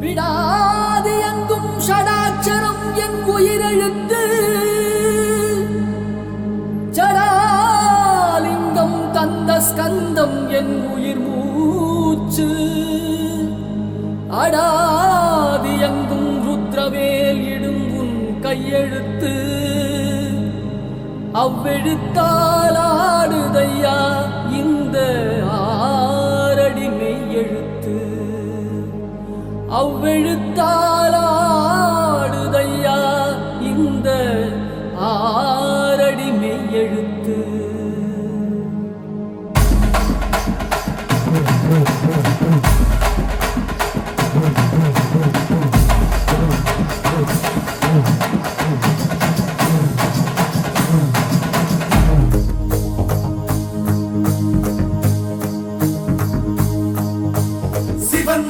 விடாது எங்கும் ஷடாட்சரம் என் உயிரெழுத்து ஜடாலிங்கம் தந்த ஸ்கந்தம் என் உயிர் மூச்சு அடாதி எங்கும் ருத்ரவேல் இடும் உன் கையெழுத்து அவ்வெழுத்தால் ஆடுதையா இந்த ஆரடி மெய்யெழுத்து அவ்வெழுத்தால் ஆடுதையா இந்த ஆரடி மெய்யெழுத்து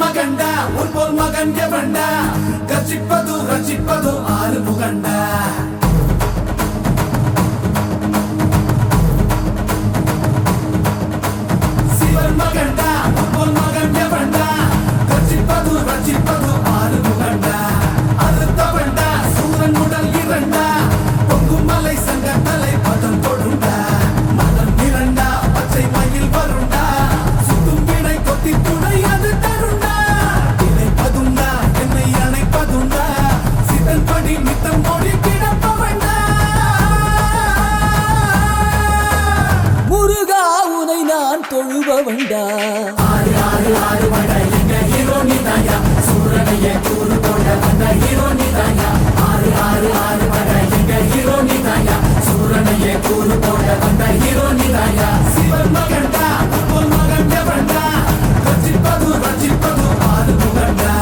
மகண்டா உன் போல் மகன் எவண்டா கர்ஜிப்பது ரச்சிப்பது ஆறு முகண்டா சிவன் மகண்டா உன் போல் மகன் எவண்டா கர்ஜிப்பது ரச்சிப்பது ஆறு முகண்டா அறுத்தவண்டா சூரன் உடல் இரண்டா பொங்கும் மலை சங்க தலை பதம் தொடுண்டா மதம் இரண்டா பச்சை மயில் வருண்டா சுத்தும் விடை கொத்தி துணை அது தருண்டா இணைப்பதுண்டா என்னை அணைப்பதுண்டா சிதன் படி மித்தம் மொழி கிடப்பவண்டா முருகா உனை நான் தொழுபவண்டா ஆறு ஆறு ஆறு வட எங்க ஹீரோ நீதாயா சூரனையே கூறு போட வந்த ஹீரோ நீதாயா ஆறு ஆறு ஆறு வட எங்க ஹீரோ நீதாயா சூரனையே கூறு போட வந்த ஹீரோ நீதாயா சிவன் மகண்டா உன் மகன் எவண்டா ரச்சிப்பது ரச்சிப்பது ஆறு முகண்டா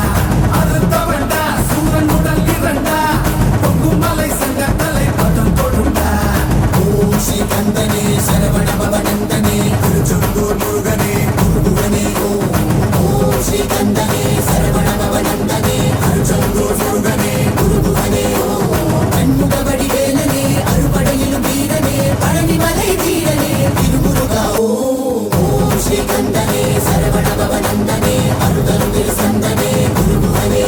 அறுத்தவண்டா சூரன் உடல் இரண்டா பொங்கும் மலை சங்க தலை பதம் தொடுண்டா ஓம் ஸ்ரீ கந்தனே சரவண பவனந்தனே திருச்செந்தூர் முருகனே முருகனே ஓம் ஸ்ரீ கந்தனே சரவண பவனந்தனே திருச்செந்தூர் முருகனே முருகனே கண்முகவடி வேலனே அறுபடையிலும் வீரனே பழனி மலை வீரனே திருமுருகா ஓம் ஸ்ரீ கந்தனே சரவண பவனந்தனே அருதருள் சந்தனே முருகனே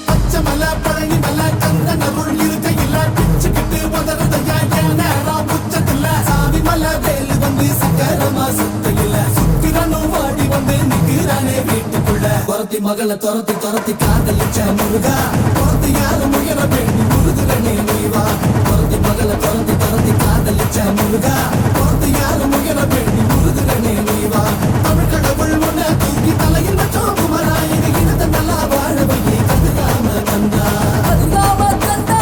பச்சமல பழனி மல கந்தனருள் இருக்கையில பிச்சுக்கிட்டு உதறதையா ஏன ராமுச்சத்தில்ல சாமி மல வேலு வந்து சக்கரமா சுத்தையில சுத்திரனும் வாடி வந்து நிக்கிறானே வீட்டுக்குள்ள துரத்தி மகளை துரத்தி துரத்தி காதலிச்ச முருகா துரத்தி யாரும் உயர வேண்டி முருகனே நீவா துரத்தி மகளை துரத்தி துரத்தி காதலிச்ச முருகா துரத்தி யாரும் உயர வேண்டி முருகனே நீவா தமிழ் கடவுள் உன்னை தூக்கி தலையில் வச்சோம் குமரா இது இனத்தை நல்லா வாழ வையே கதுகாம கந்தா அதுகாம கந்தா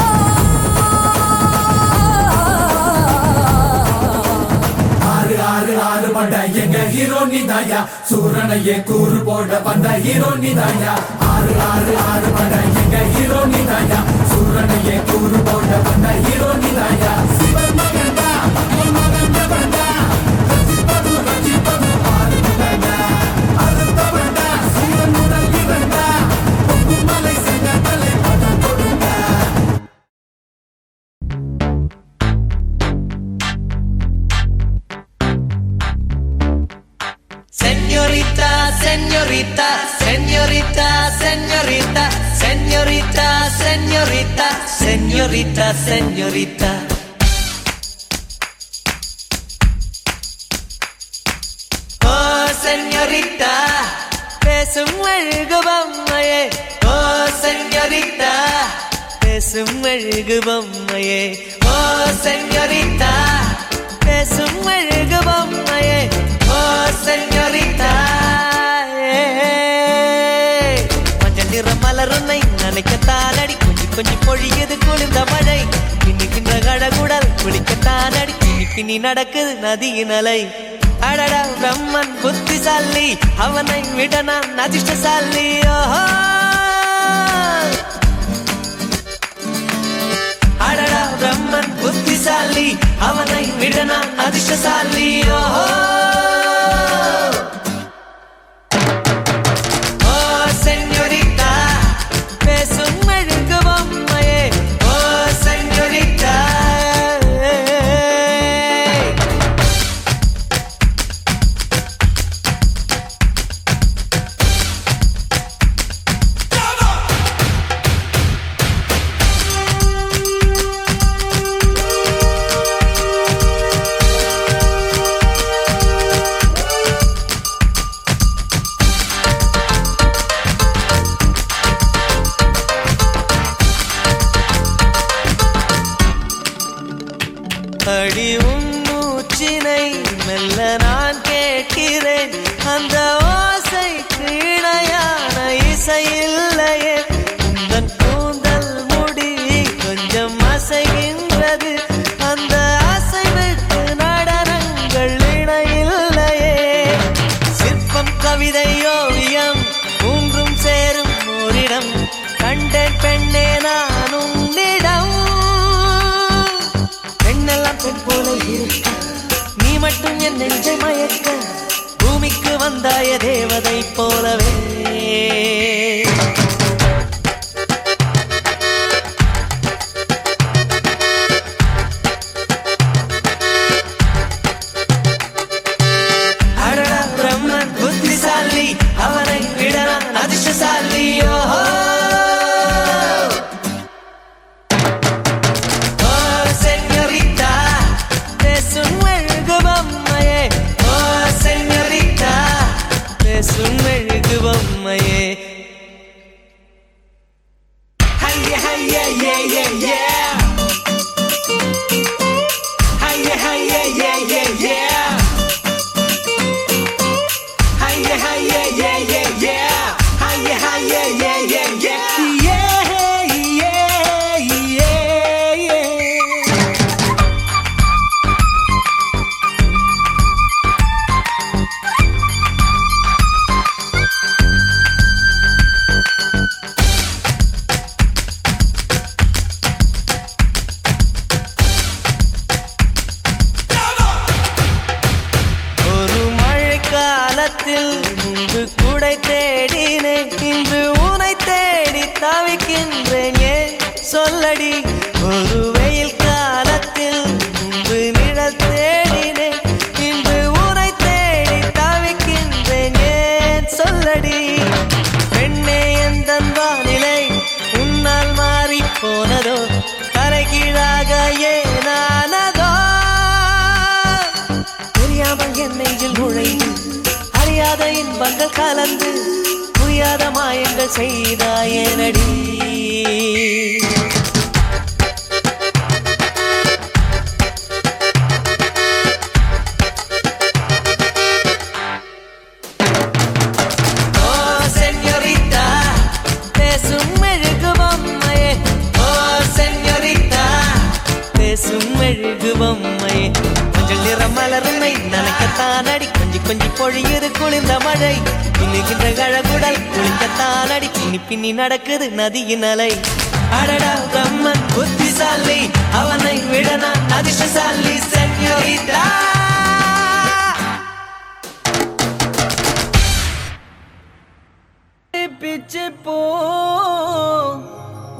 ஆறு ஆறு ஆறு பட எங்க ஹீரோ நீதாயா சூரனையே கூறு போட வந்த ஹீரோ நீதாயா ஆறு ஆறு ஆறு பட எங்க ஹீரோ நீதாயா சூரனையே கூறு போட வந்த ஹீரோ நீதாயா சிவன் மகண்டா உன் மகன் எவண்டா ரச்சிப்பது ரச்சிப்பது ஆறு முகண்டா அறுத்தவண்டா சூரன் உடல் இரண்டா பொங்கும் மலை சங்க தலை பதம் தொடுண்டா Señorita, señorita, señorita, señorita, señorita, señorita, señorita, señorita. Oh, señorita, பேசும் அழகு பொம்மையே. Oh, señorita, பேசும் அழகு பொம்மையே. Oh, señorita, பேசும் அழகு பொம்மையே. Oh, señorita, மஞ்சள் நிற மலருன்னை நினைக்கத்தான் அடி கொஞ்சி கொஞ்சி பொழியது குளிர்ந்த மழை இன்னைக்கின்ற கழகுடல் குளிக்கத்தான் அடி பின்னி நடக்குது நதியின் அலை. அடடா பிரம்மன் புத்திசாலி, அவனை விட நான் அதிர்ஷ்டசாலி. ஓஹோ அடடா பிரம்மன் புத்திசாலி, அவனை விட நான் அதிர்ஷ்டசாலி. ஓஹோ ஓ செஞோரிட்டா, பேசும் மெழுகு பொம்மையே. ஓ செஞோரிட்டா, அடி உன் மூச்சினை மெல்ல நான் கேட்கிறேன், அந்த ஓசைக்கு இணையான இசை இல்லையே. உந்தன் கூந்தல் முடி கொஞ்சம் அசைகின்றது, அந்த அசைவுக்கு நடனங்கள் இணையில்லையே. சிற்பம் கவிதை ஓவியம் மூன்றும் சேரும் ஓரிடம், கண்டேன் பெண்ணே நான் உன்னிடம். பெண்ணெல்லாம் பெண் போல இருக்க, நீ மட்டும் என் நெஞ்சை மயக்க, பூமிக்கு வந்தாய தேவதை போலவே. அடடா பிரம்மன் புத்திசாலி, அவனை விட நான் அதிர்ஷ்டசாலி. ஓஹோ மெழுகு பொம்மையே. ஹையா ஹையா யே யே யே, ஹையா ஹையா யே யே யே, ஹையா ஹையா யே யே யே, ஹையா ஹையா யே யே யே, யே யே யே யே. முன்பு கூடை தேடினேன், இன்று உனை தேடி தவிக்கின்றேன். ஏன் சொல்லடி, ஒரு வெயில் காலத்தில் முன்பு நிழல் தேடினேன், இன்று உனை தேடி தவிக்கின்றேன். ஏன் சொல்லடி பெண்ணே, எந்தன் வானிலை உன்னால் மாறி போனதோ, தலைகீழாக ஏனானதோ. தெரியாமல் என் நெஞ்சில் நுழைந்து அறியாத இன்பங்கள் கலந்து புரியாத மாயங்கள் செய்தாயனடி. ஓ செஞோரிட்டா, பேசும் மெழுகு பொம்மையே. ஓ செஞோரிட்டா, பேசும் மெழுகு பொம்மையே. கொஞ்சம் நிறம் மலருமை நனைக்கத்தான் அடி, கொஞ்சி கொஞ்சி பொழியுது குளிர்ந்த மழை. பின்னுகின்ற கழகுடல் குளிக்கத்தான் அடி, பின்னி பின்னி நடக்குது நதியின் அலை. அடடா பிரம்மன் புத்திசாலி, அவனை விட நான் அதிர்ஷ்டசாலி. செஞோரிட்டா, பிச்சு போ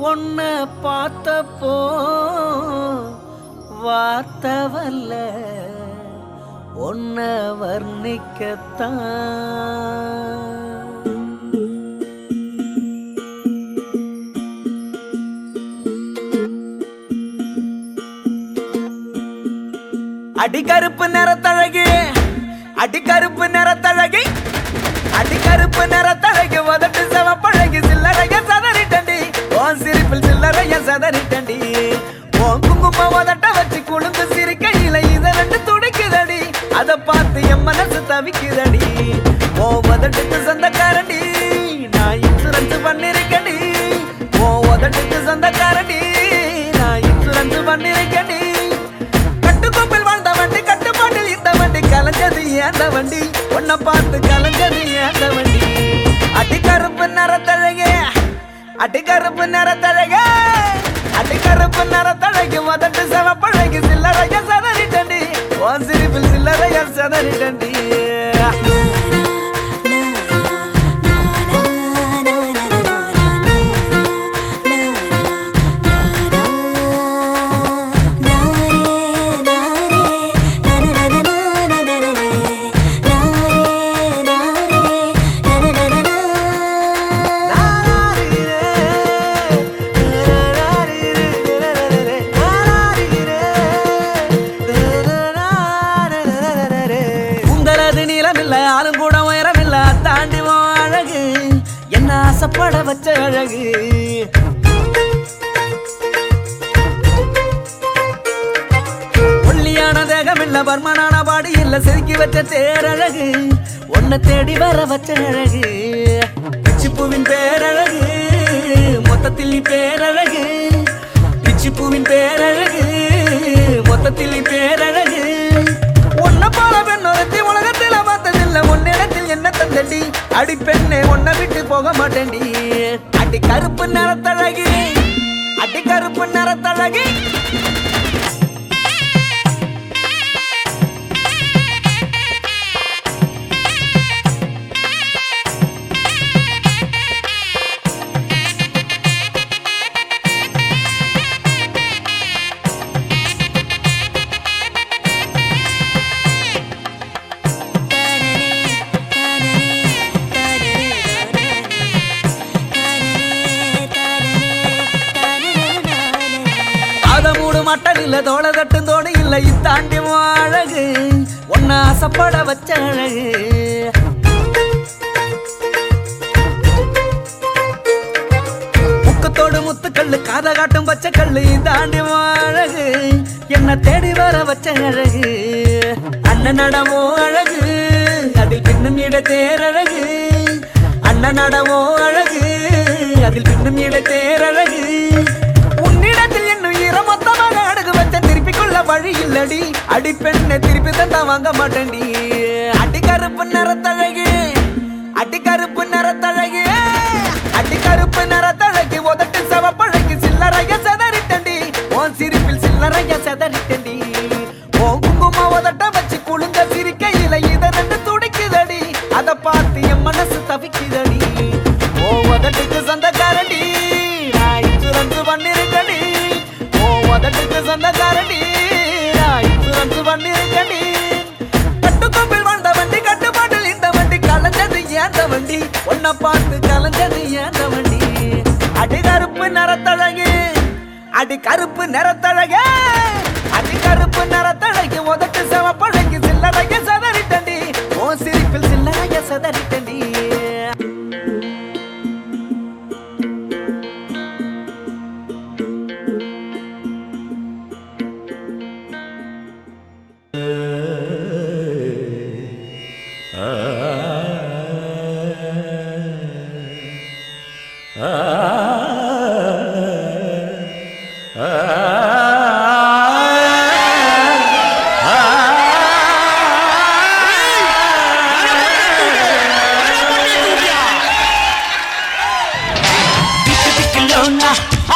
ஒன்ன பார்த்தப்போ வார்த்தவல்ல, ஒன்ன வர்ணிக்கத்தான். அடிக்கருப்பு நிறத்தழகி, அடிக்கருப்பு நிறத்தழகி, அடிக்கருப்பு நிறத்தழகி, உதட்டு செவப்பழகி, சில்லறைய சதறிட்டண்டி, உன் சிரிப்பில் சில்லறைய சதறிட்டண்டி. உன் குங்கும உதட்ட வச்சு குழுந்து சிரிக்கையில இத ரெண்டு துடிக்குதடி, அத பார்த்து என் மனசு தவிக்குதடி. ஓ உதட்டுக்கு சொந்தக்காரண்டி, நான் இன்சூரன்ஸ் பண்ணிருக்கண்டி. ஓ உதட்டுக்கு சொந்தக்காரண்டி, நான் இன்சூரன்ஸ் பண்ணிருக்கண்டி. கட்டுக்கோப்பில் வாழ்ந்தவண்டி, ஏந்த வண்டி உன்னை பார்த்து கலஞ்சது ஏந்த வண்டி அடிக்கருப்பு நிறத்தழகே அடிக்கருப்பு நிறத்தழகே அடிக்கருப்பு நிறத்தழகி முதட்டு செவப்பழகி சில்லறைய சதறிட்டண்டி உன் சிரிப்பில் சில்லறைய சதறிட்டண்டி ஆளும் கூட உயரமில்ல தாண்டி அழகு என்ன ஆசைப்பட வச்ச அழகு ஒல்லியான தேகம் இல்ல பர்மனான பாடி இல்ல செதுக்கி வச்ச தேரழகு உன்னை தேடி வர வச்ச அழகு பிச்சிப்பூவின் பேரழகு மொத்தத்தில் நீ பேரழகு பிச்சிப்பூவின் பேரழகு மொத்தத்தில் நீ பேரழகு உன்னை போல பெண்ணொருத்தி உலகத்தில் பார்த்ததில்ல உன்னிடத்தில் என்ன தந்தடி அடி பெண்ணே உன்னை விட்டு போக மாட்டேன்டி அடி கருப்பு நிறத்தழகி அடி கருப்பு நிறத்தழகி மட்டன் இல்ல தோள தட்டும் தோடு இல்ல இத்தாண்டி அழகு உன்னை ஆசைப்பட வச்ச அழகு முக்கத்தோடு முத்துக்கல்லு காத காட்டும் பச்சை கல்லு இத்தாண்டி அழகு என்ன தேடி வர வச்ச அழகு அண்ணன் நடமோ அழகு அதில் பின்னும் இட தேரழகு அண்ணன் நடமோ அழகு அதில் பின்னும் இட தேரழகு உன்னிடத்தில் இன்னும் மொத்தமாக அடகு வச்ச திருப்பி கொள்ள வழி இல்லடி அடி பெண்ணை திருப்பி தந்தா வாங்க மாட்டேன்டி அடி கருப்பு நிறத்தழகி அடி கருப்பு நிறத்தழகி அடி கருப்பு நிறத்தழகி உதட்டு செவப்பழகி சில்லறைய செதறிட்டண்டி உன் சிரிப்பில் சில்லறைய செதறிட்டண்டி உன் குங்கும உதட்ட வச்சு குழுங்க சிரிக்கையில இத ரெண்டு துடிக்குதடி அதை பார்த்து என் மனசு தவிக்குதடி ஓ உதட்டுக்கு சொந்தக்காரண்டி நான் இன்சூரன்ஸ் பண்ணிருக்கடி உதட்டுக்கு சொந்தக்காரண்டி இன்சூரன்ஸ் பண்ணிருக்கடி கட்டுக்கோப்பில் வாழ்ந்த வண்டி கட்டுப்பாட்டில் இந்த வண்டி கலைஞ்சது ஏந்த வண்டி உன்னை பார்த்து கலைஞ்சது ஏந்த வண்டி அடி கருப்பு நிறத்தழகு அடி கருப்பு நிறத்தழகு அடி கருப்பு நிறத்தழகு உதட்டு செவப்பழகி சில்லறைய சதறிட்டண்டி ஓ சிரிப்பில் சில்லறைய சதறிட்டண்டி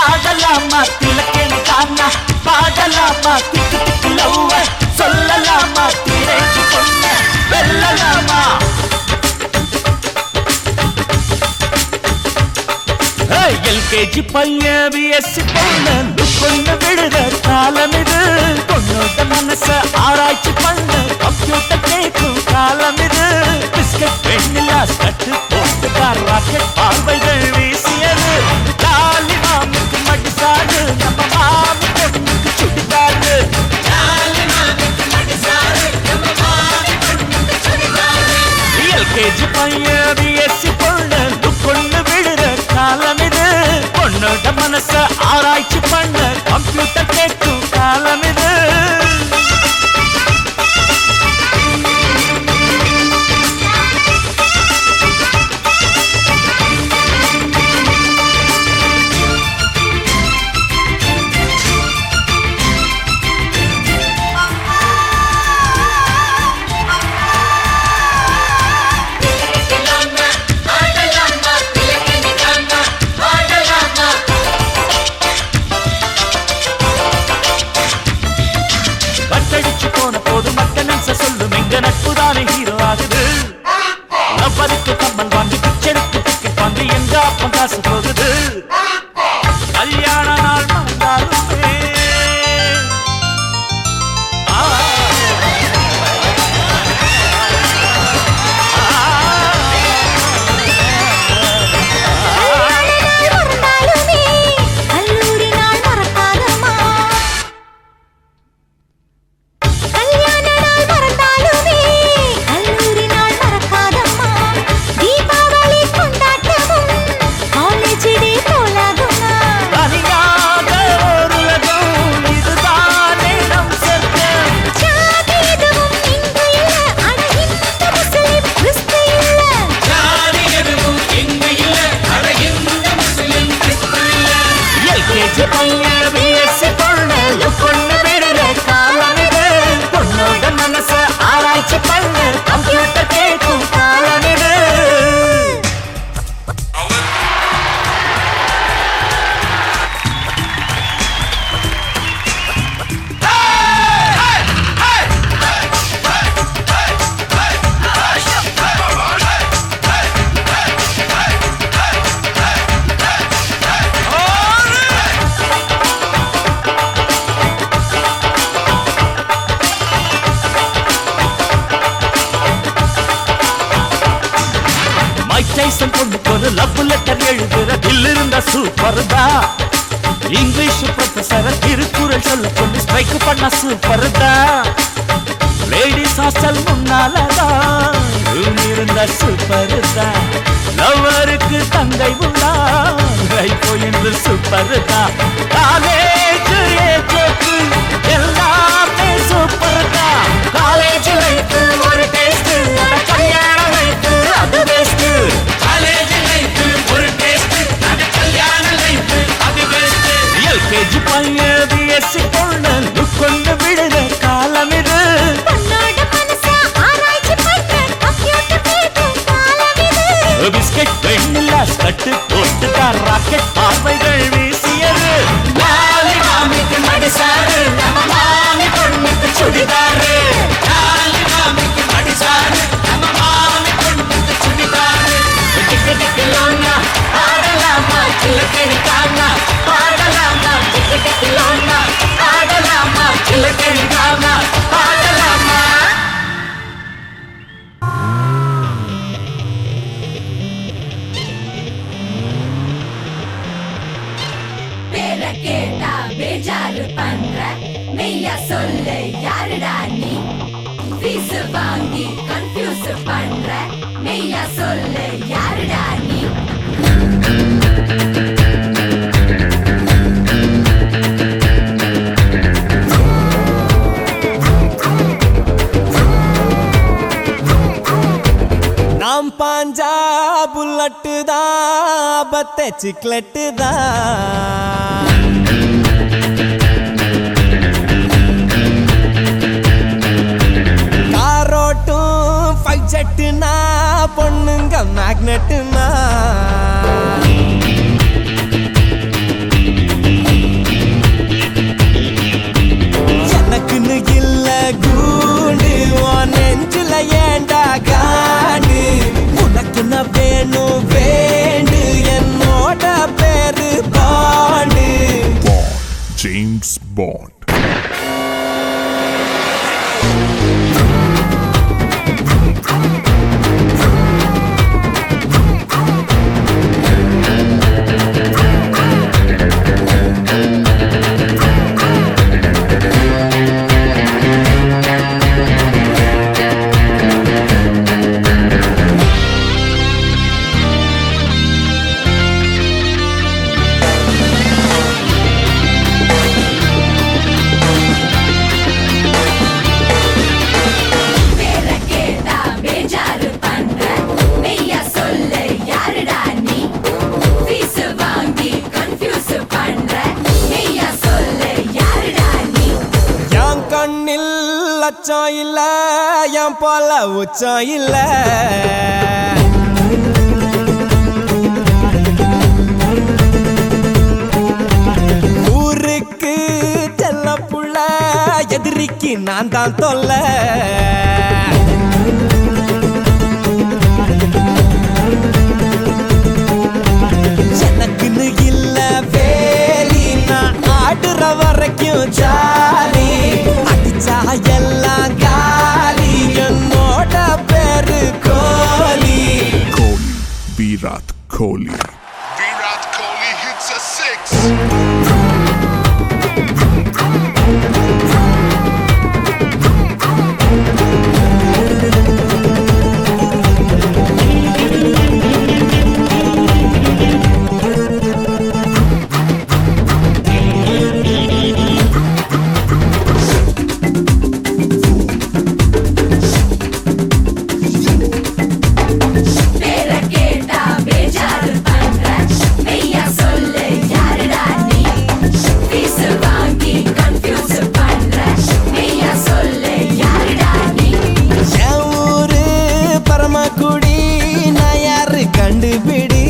ஆடலாமா திலக்கணி தானா பாடலாமா திக்கு திக்கு லவ்வ சொல்லலாமா திரைக்கு பொண்ண வெல்லலாமா எல்கேஜி பையன் பிஎஸ்சி பொண்ணு பொண்ணு விடுற காலம் இது பொண்ணோட மனச ஆராய்ச்சி பண்ணு கம்ப்யூட்டர் கேட்கும் காலம் இது பிஸ்கட் வெண்ணிலா சட்டு போட்டு ராக்கெட் பார்வைகள் வீசியது லாலி மாமுக்கு மடிசாடு நம்ம மாமி பொண்ணுக்கு சுடிதாடு எல்கேஜி பையன் பிஎஸ்சி பொண்ணு பொண்ணு விடுற காலம் இது பொண்ணோட மனச ஆராய்ச்சி பண்ண கம்ப்யூட்டர் கேட்கும் காலம் இது பட்டு கம்பல் வாங்கி பிச்செடுத்து டிக்கெட் வாங்கி எங்க அப்பன் காசு போகுது கல்யாண நாள் வந்தாலுமே சூப்பர்தா இங்கிலீஷ் ப்ரொஃபசர் திருக்குறள் சொல்ல சொல்லி ஸ்ட்ரைக் பண்ண சூப்பர்தா லேடிஸ் ஹாஸ்டல் முன்னாலதான் இருந்த சூப்பர்தா லவ்வருக்கு தங்கை உள்ளா இப்போ என்று சூப்பர்தா காலேஜ் ஏஜோக்கு எல்லாமே சூப்பர்தா காலேஜ் லைஃப் ஒரு டேஸ்ட் கல்யாண லைஃப் அது பெஸ்ட் காலேஜ் லைஃப் ஒரு டேஸ்ட் எல்கேஜி பையன் பிஎஸ்சி பொண்ணு கொண்டு விடுற காலம் இது பிஸ்கட் வெண்ணிலா கட்டு போட்டுட்டா ராக்கெட் பார்வைகள் வீசியது மாமிக்கு மடிசாரு நம்ம மாமி பொண்ணுக்கு சுடிதாரு மாமிக்கு மடிசாரு நம்ம மாமி பொண்ணுக்கு சுடிதாரு டிக்கெட்டுலோன்னா ஆடலாமா கிழக்கெடுக்காமா பாடலாமா டிக்கெட்டுலோன்னா ஆடலாமா கிழக்கெடுக்காமா பாடலாமா பேர கேட்டா பேஜாரு பண்ற மெய்யா சொல்லு யாருடா நீ ஃபீஸ் வாங்கி கன்ஃபியூஸ் பண்ற மெய்யா சொல்லு யாருடா நீ நாம் பாஞ்சா புல்லட்டு தான் பத்த சிக்லெட்டு தான் காரோட்டும் ஃபைவ் ஜெட்டுனா பொண்ணுங்க மேக்னெட்டுனா எனக்குன்னு இல்ல கூண்டு நெஞ்சுல ஏண்டா காண்டு உனக்கு நான் வேணும் வேண்டு என்னோட பேரு பாண்டு James Bond. லட்சம் இல்ல என் போல உச்சம் இல்ல ஊருக்கு செல்ல புள்ள எதிரிக்கு நான் தான் தொல்ல வரைக்கும் ஜாலி அடிச்சா எல்லாம் காலி என்னோட பேரு கோலி Kohli, Virat Kohli. Virat Kohli hits a six. பேர கேட்டா பேஜாரு பண்ற மெய்யா சொல்லு யாருடா நீ ஃபீஸ் வாங்கி கன்ஃபியூஸ் பண்ற மெய்யா சொல்லு யாருடா நீ என் ஊரு பரமக்குடி நான் யாரு கண்டுபிடி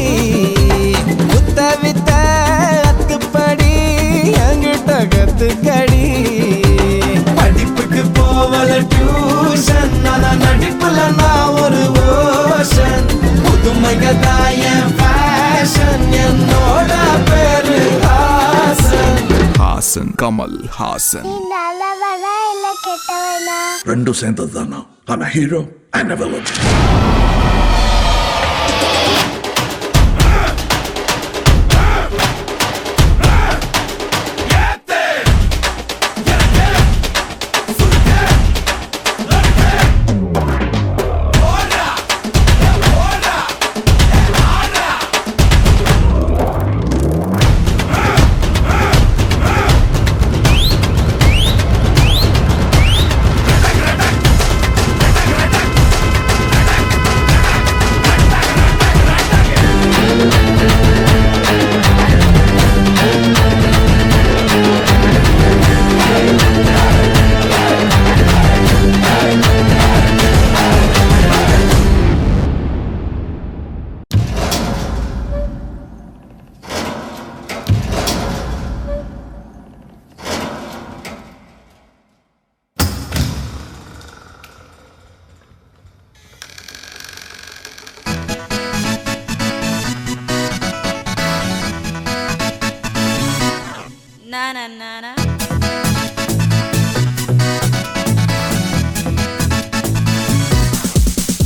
முத்த வித்த அத்துப்படி என்கிட்ட கத்துக்கடி படிப்புக்கு போவல டியூஷன் நான் நடிப்புல நான் ஒரு ஓஷன் புதுமைகதான் என் ஃபேஷன் என்னோட பேரு ஹாசன் Hassan, Kamal Hassan. நீ நல்லவனா இல்ல கெட்டவனா రెండు சேர்ந்ததுதானா ஆனா hero and villain na na na na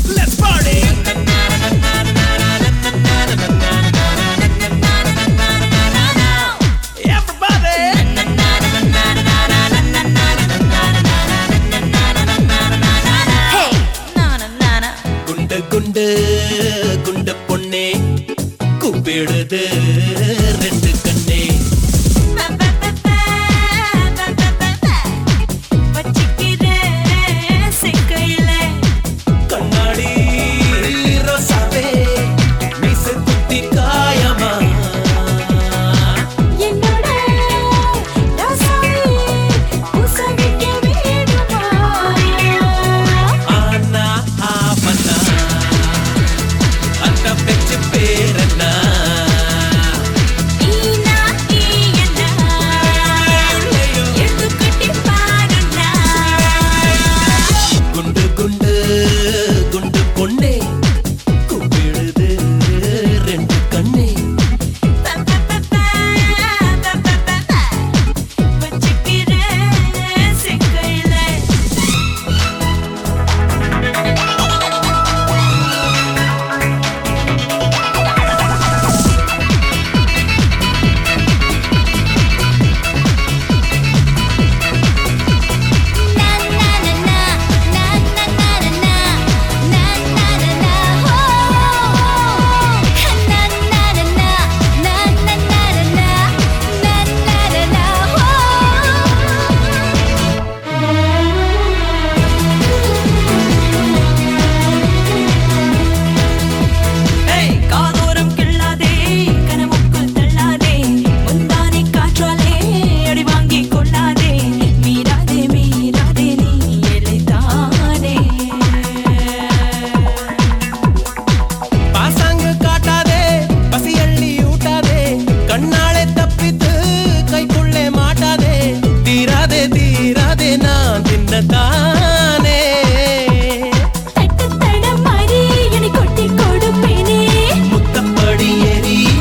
Let's party everybody hey na na na na குண்டு குண்டு குண்டு பொண்ணே கூப்பிடுது ரெண்டு கண்ணே கண்ணாடி ரோசாவே மீசை குத்தி காயமா ஆனா ஆவனா அந்த பெச்சு பேரனா குண்டு குண்டு குண்டு பொண்ணே கூப்பிடுது ரெண்டு கண்ணே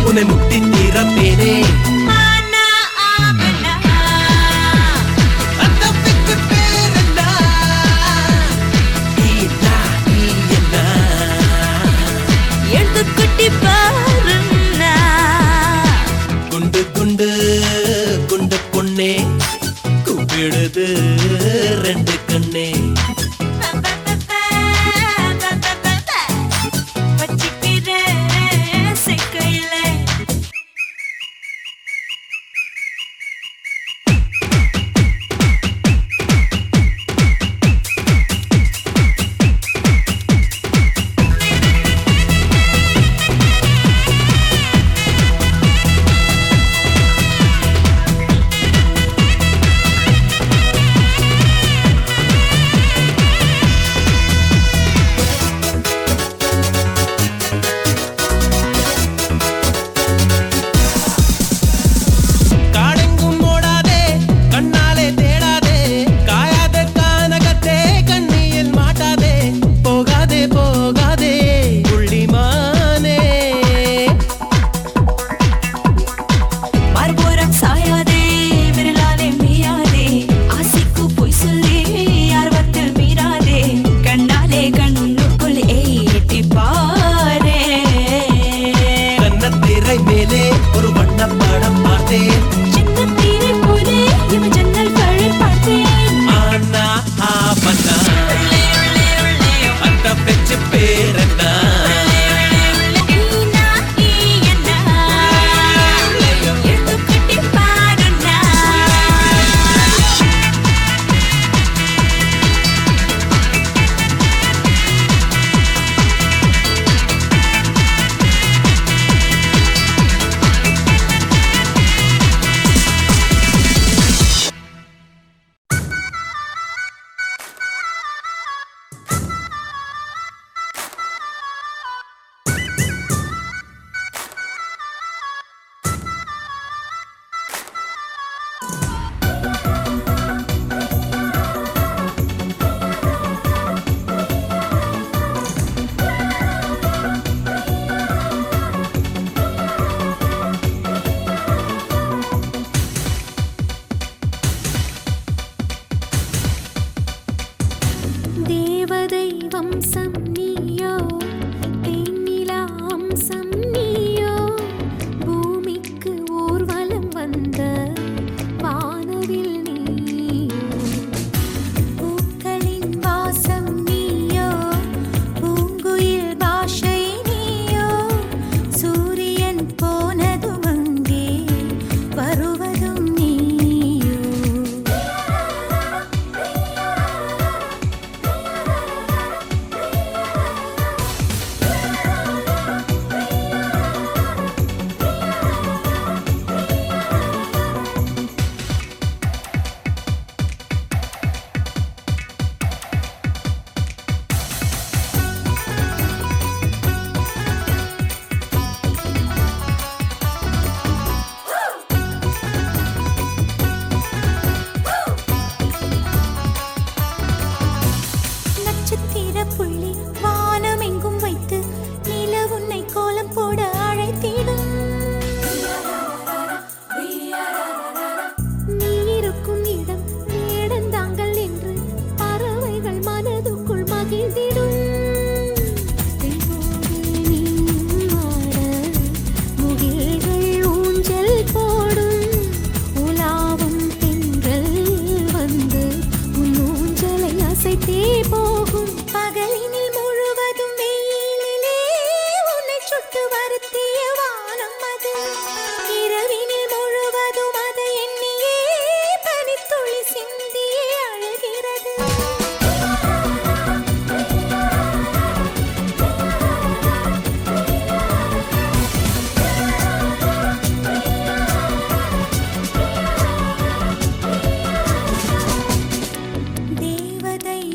உன்னை முட்டி நிரப்பேனே ஆனா ஆவனா சொல்லுது ரெண்டு கண்ணே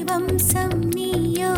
வம்சம் நீயோ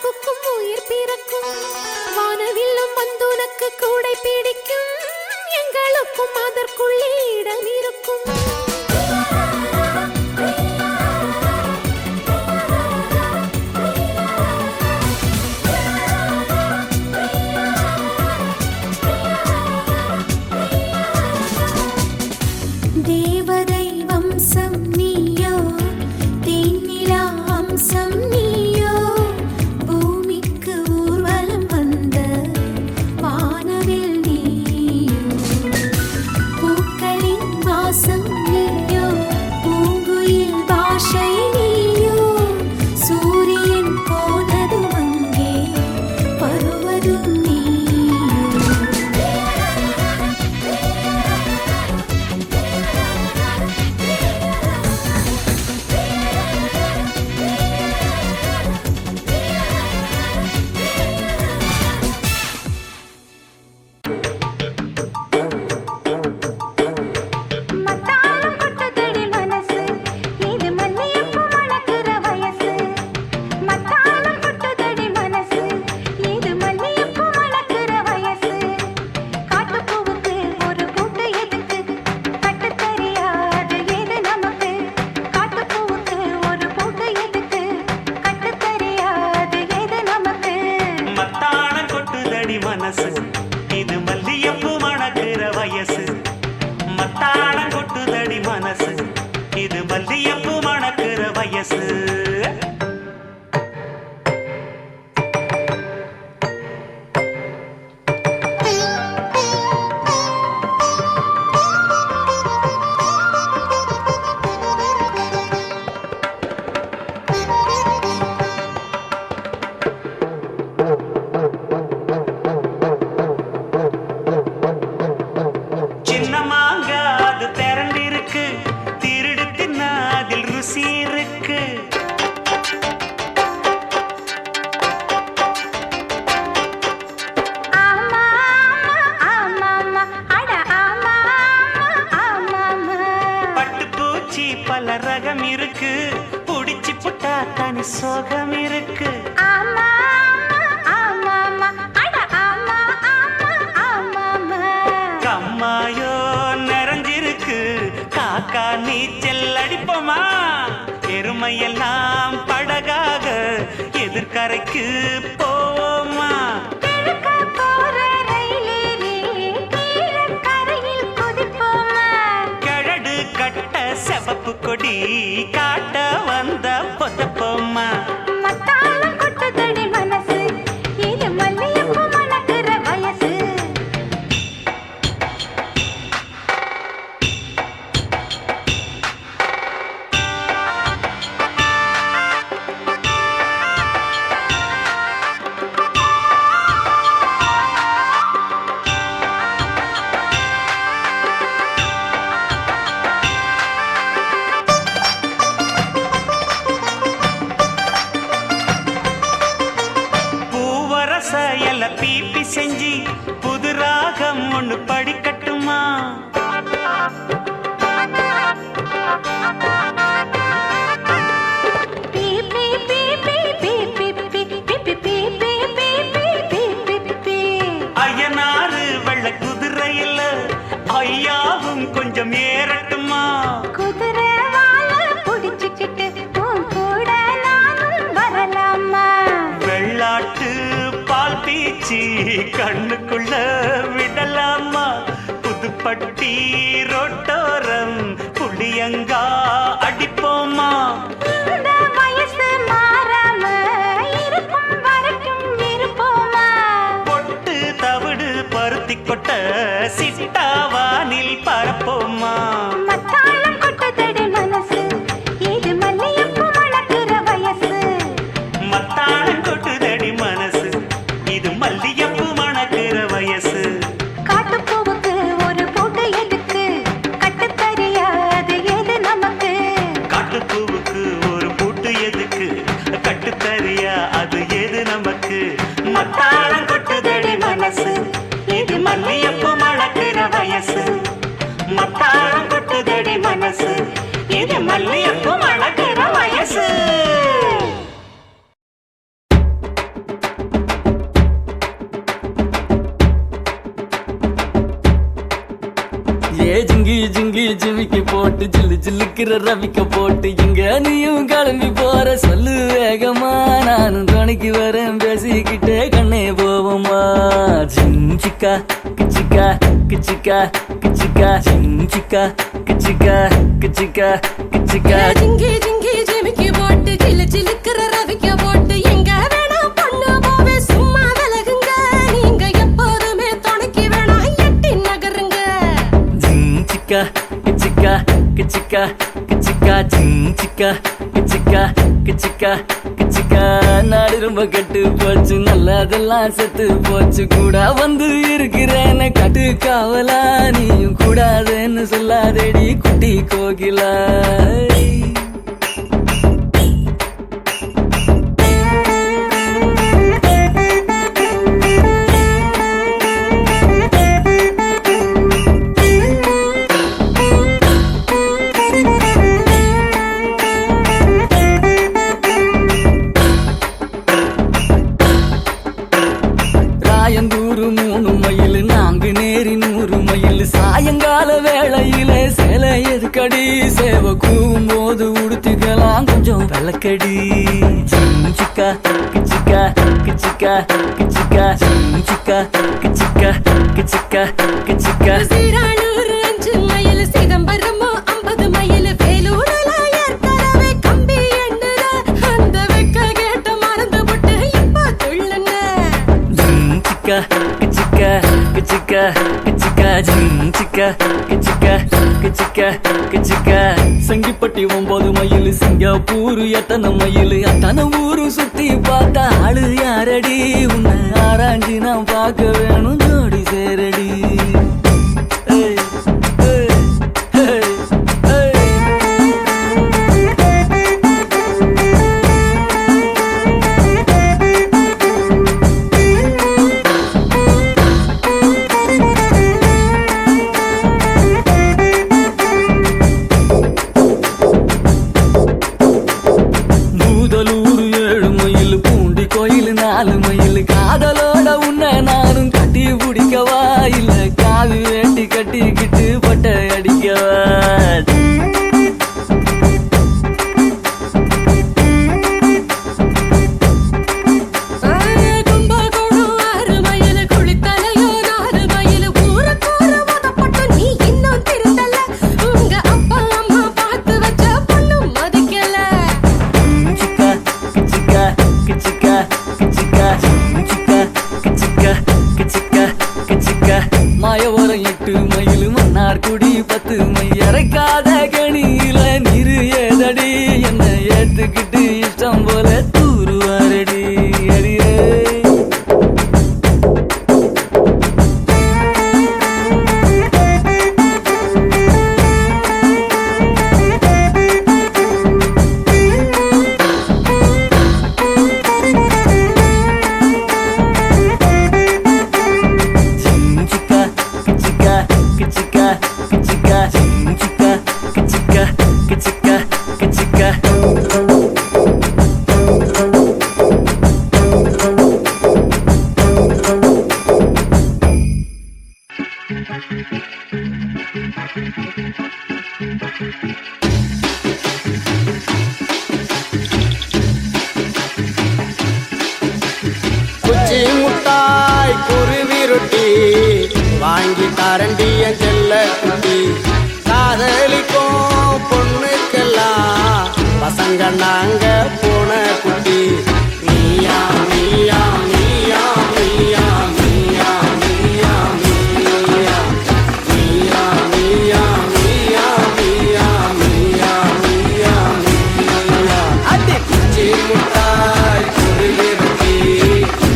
வகுக்கும் உயிர் பிறக்கும் வானவில்லும் வந்துனக்கு கூடை பிடிக்கும் எங்களுக்கும் அதற்குள்ளே இடம் இருக்கும் தேவதை வம்சம் நீயோ தேனிலா அம்சம் நீயோ பூமிக்கு ஊர்வலம் வந்த வானவில் நீயோ பூக்களின் வாசம் நீயோ பூங்குயில் பாஷை நீயோ சூரியன் போனதும் அங்கே வருவதும் இது மல்லியப்பூ மணக்கிற வயசு மத்தாளம் கொட்டுதடி மனசு இது மல்லியப்பூ மணக்கிற வயசு பல ரகம் இருக்கு புடிச்சு புட்டா தனி சோகம் இருக்கு கம்மாயோ நிறைஞ்சிருக்கு காக்கா நீச்சல் அடிப்போமா எருமையெல்லாம் படகாக எதிர்கரைக்கு போவோமா செவப்பு கொடி காட்ட வந்த பொத்தப்போம்மா மத்தாளம் கொட்டதடி மனசு இது மல்லியப்பூ மணக்கிற வயசு பீப்பி செஞ்சி புது ராகம் ஒண்ணு படிக்கட்டுமா ஐயனாறு வெள்ள குதிரையில் ஐயாவும் கொஞ்சம் ஏறட்டுமா குதிரை வாழ புடிச்சுக்கிட்டு கூட நானும் வரலாமா வெள்ளாட்டு பால் பீச்சி கண்ணுக்குள்ள விடலாமா புதுப்பட்டி ரோட்டோரம் புளியங்கா அடிப்போமா இந்த வயசு மாறாம இருக்கும் வரைக்கும் இருப்போமா பொட்டு தவிடு பருத்தி கொட்ட சிட்டாவானில் பரப்போமா மத்தாளம் கொட்டதடி மனசு இது மல்லியப்பூ மணக்கிற வயசு மத்தாளம் கொட்டுதடி மனசு இது மல்லியப்பூ மணக்கிற வயசு காட்டுப்பூவுக்கு ஒரு பூட்டு எதுக்கு கட்டுத்தறியாது எது நமக்கு காட்டுப்பூவுக்கு ஒரு பூட்டு எதுக்கு கட்டுத்தறியா அது எது நமக்கு மத்தாளம் கொட்டுதடி மனசு இது மல்லியப்பூ மணக்கிற வயசு மத்தாளம் கொட்டுதடி மனசு இது மல்லியப்பூ மணக்கிற வயசு ஜிங்கி ஜிங்கி ஜிமிக்கி போட்டு ஜில்லு ஜில்லுக்கிற ரவிக்க போட்டு எங்க நீயும் கிளம்பி போற சொல்லு வேகமா நானும் துணைக்கு வரேன் பேசிக்கிட்டே கண்ணே போவோமா ஜிஞ்சிக்கா கிச்சிக்கா கிச்சிக்கா கிச்சிக்கா ஜிஞ்சிக்கா கிச்சிக்கா கிச்சிக்கா கிச்சிக்கா ஜிங்கி ஜிங்கி ஜிமிக்கி போட்டு ஜில்லு ஜில்லுக்கிற ரவிக்க போட்டு எங்க வேணா பொண்ணு போவே சும்மா விலகுங்க நீங்க எப்போதுமே துணைக்கு வேணா எட்டி நகருங்க ஜிஞ்சிக்கா கிச்சிக்கா கிச்சிக்கா கிச்சிக்கா ஜிஞ்சிக்கா கிச்சிக்கா கிச்சிக்கா கிச்சிக்கா நாடு ரொம்ப கெட்டு போச்சு நல்லதெல்லாம் செத்து போச்சு கூட வந்து இருக்கிறேன்னு கட்டு காவலா நீயும் கூடாதுன்னு சொல்லாதேடி குட்டி கோகிலா சாயந்தூரு 3 மைல் நான்கு நேரி 100 மைல் சாயங்கால வேளையில சேலை எதுக்கடி சேவ கூவும் போது உடுத்திக்கலாம் கொஞ்சம் விளக்கடி ஜிஞ்சிக்கா கிச்சிக்கா கிச்சிக்கா கிச்சிக்கா ஜிஞ்சிக்கா கிச்சிக்கா கிச்சிக்கா கிச்சிக்கா சீரானூர் 5 மைல் சிதம்பரம் 50 மைல் வேலூர்ல ஏற்கனவே கம்பி எண்ணுற அந்த வெக்க கேட்ட மறந்து விட்டு இப்ப துள்ளுன கிச்சிக்கா கிச்சிக்கா கிச்சிக்கா கிச்சிக்கா ஜிஞ்சிக்கா கிச்சிக்கா கிச்சிக்கா கிச்சிக்கா சங்கிப்பட்டி 9 மைல் சிங்கப்பூர் எத்தனை மைல் அத்தனை ஊரு சுத்தி பார்த்தா ஆளு யாரடி உன்னை ஆராய்ச்சி நான் பார்க்க வேணும் ஜோடி சேரடி பூதலூர் 7 மைல் பூண்டி கோயில் 4 மைல் காதலோட உன்னை நானும் கட்டி பிடிக்கவா இல்ல காவி வேண்டி கட்டிக்கிட்டு பட்டை அடிக்கவா கும்பகோணம் 6 மைல் குளித்தலையோ 4 மைல் ஊருக்கூறு உதப்பட்டு நீ இன்னும் திருந்தல உங்க அப்பா அம்மா பார்த்து வச்ச பொண்ணு மதிக்கல கிச்சிக்கா கிச்சிக்கா கிச்சிக்கா கிச்சிக்கா கிச்சிக்கா கிச்சிக்கா கிச்சிக்கா கிச்சிக்கா மாயவரம் 8 மைல் மன்னார்குடி 10 மைல் இறக்காத கணியில நீரு ஏதடி என்ன ஏத்துக்கிட்டு இஷ்டம் போல தூருவாரடி அடியே ஜிஞ்சிக்கா கிச்சிக்கா கிச்சிக்கா கிச்சிக்கா ஜிஞ்சிக்கா கிச்சிக்கா கிச்சிக்கா கிச்சிக்கா குச்சி முட்டாய் குருவி ரொட்டி வாங்கி தரண்டிய செல்ல குட்டி காதலிக்கும் பொண்ணுக்கெல்லாம் பசங்க நாங்க போன குட்டி நீயா நீயா நீயா நீயா நீயா நீயா நீயா நீயா நீயா நீயா நீயா நீயா நீயா நீயா அடி குச்சி முட்டாய் குருவி ரொட்டி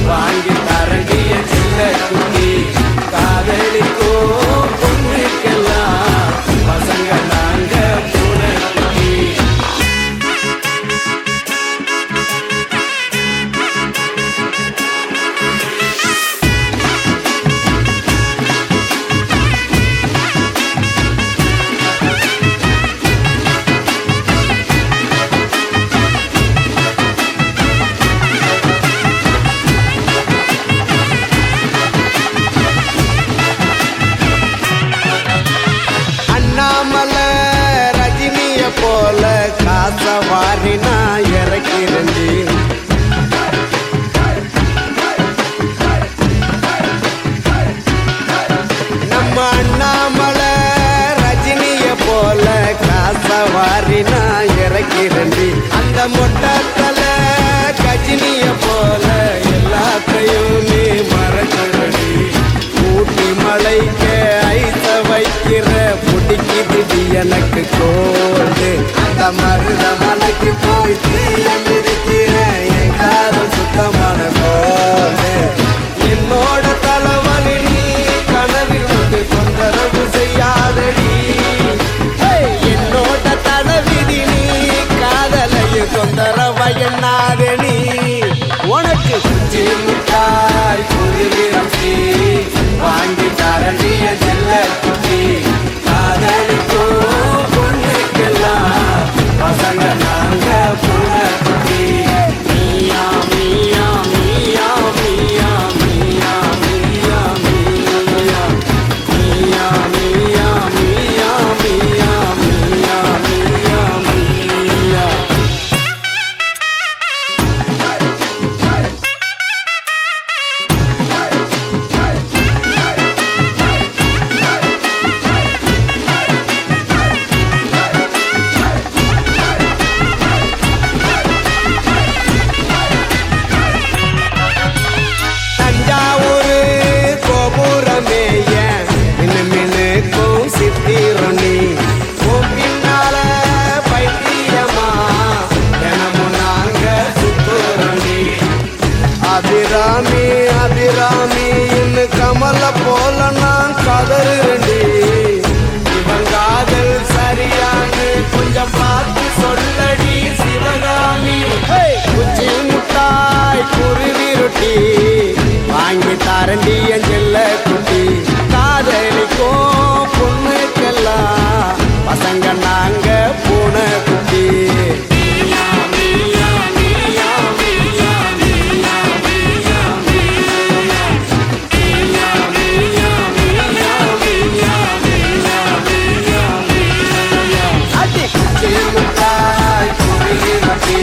வாங்கி தரண்டிய செல்ல குட்டி காதலிக்கோ பொண்ணுக்கெல்லாம் பசங்க நாங்க போன குட்டி காசவாரி நான் இறக்கிறேன்டி நம்ம அண்ணாமலை ரஜினிய போல காசவாரி நான் இறக்கிறேன்டி அந்த மொட்டத்தல கஜினிய போல எல்லாத்தையும் நீ மறக்கிறடி ஊட்டி மலைக்கு ஐச வைக்கிற பிடிக்குது எனக்கு கோடு அந்த மருத மலைக்கு போய் தீயமிருக்கிறேன் என் காதல் சுத்தமான கோடு என்னோட தலைவலி நீ கனவில் வந்து தொந்தரவு செய்யாதடி என்னோட தலைவிதி நீ காதலையும் தொந்தரவு என்னாதடி உனக்கு குச்சி முட்டாய் குருவிரம்பி வாங்கி தரண்டிய செல்ல குட்டி காதலிக்கும் பொண்ணுக்கெல்லாம் பசங்க நாங்க பூன குட்டி மீயா மீயா மீயா மீயா மீயா மீயா மீயா மீயா மீயா மீயா மீயா மீயா மீயா மீயா தஞ்சாவூரு கோபுரமேய மினுமினுக்கும் சித்திரனி பின்னால பைத்தியமா தினமும் நாங்க சுத்துறனி அபிராமி அபிராமி இன்னும் கமல போல நான் கதறுறண்டி இவன் காதல் சரியான்னு கொஞ்சம் பார்த்து சொல்லடி சிவகாமி குச்சி முட்டாய் குருவி ரொட்டி வாங்கி தாரண்டி என் செல்ல குட்டி காதலிக்கும் பொண்ணுக்கெல்லாம் பசங்க நாங்க பூனை குட்டி மீயா மீயா மீயா மீயா மீயா மீயா மீயா மீயா மீயா மீயா மீயா மீயா மீயா அடி குச்சி முட்டாய் குருவி ரொட்டி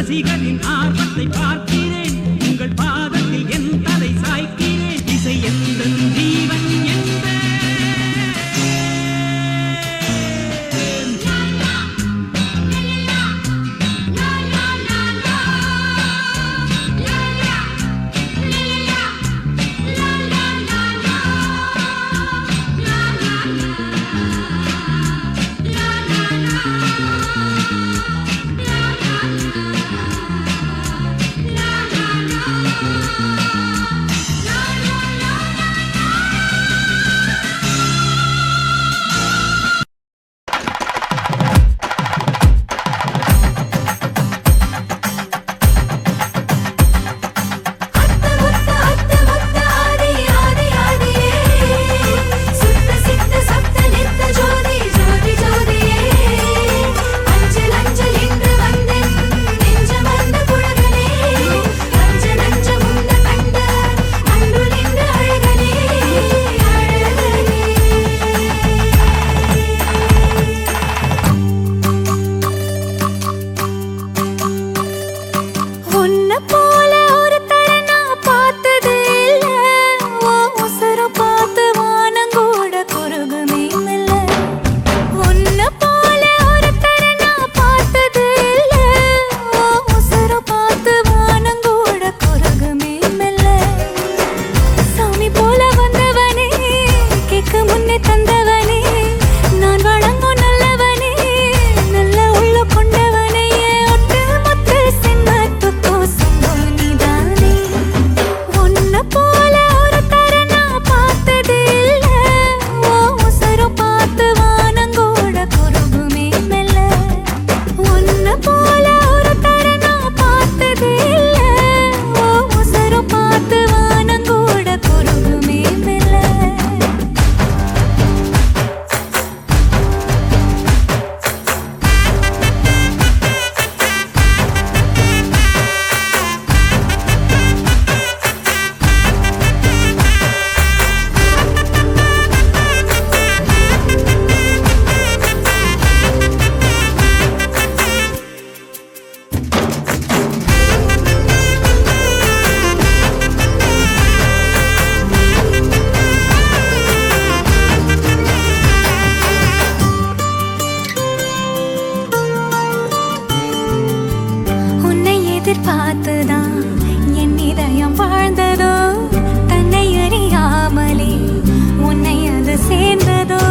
ரசிகரின் ஆர்வத்தை பார்க்கிறேன் உங்கள் பாதத்தில் என் தலை சாய்க்கிறேன் இசை எந்த ஜீவன் பார்த்துதான் என் இதயம் வாழ்ந்ததோ தன்னை அறியாமலே உன்னை அது சேர்ந்ததோ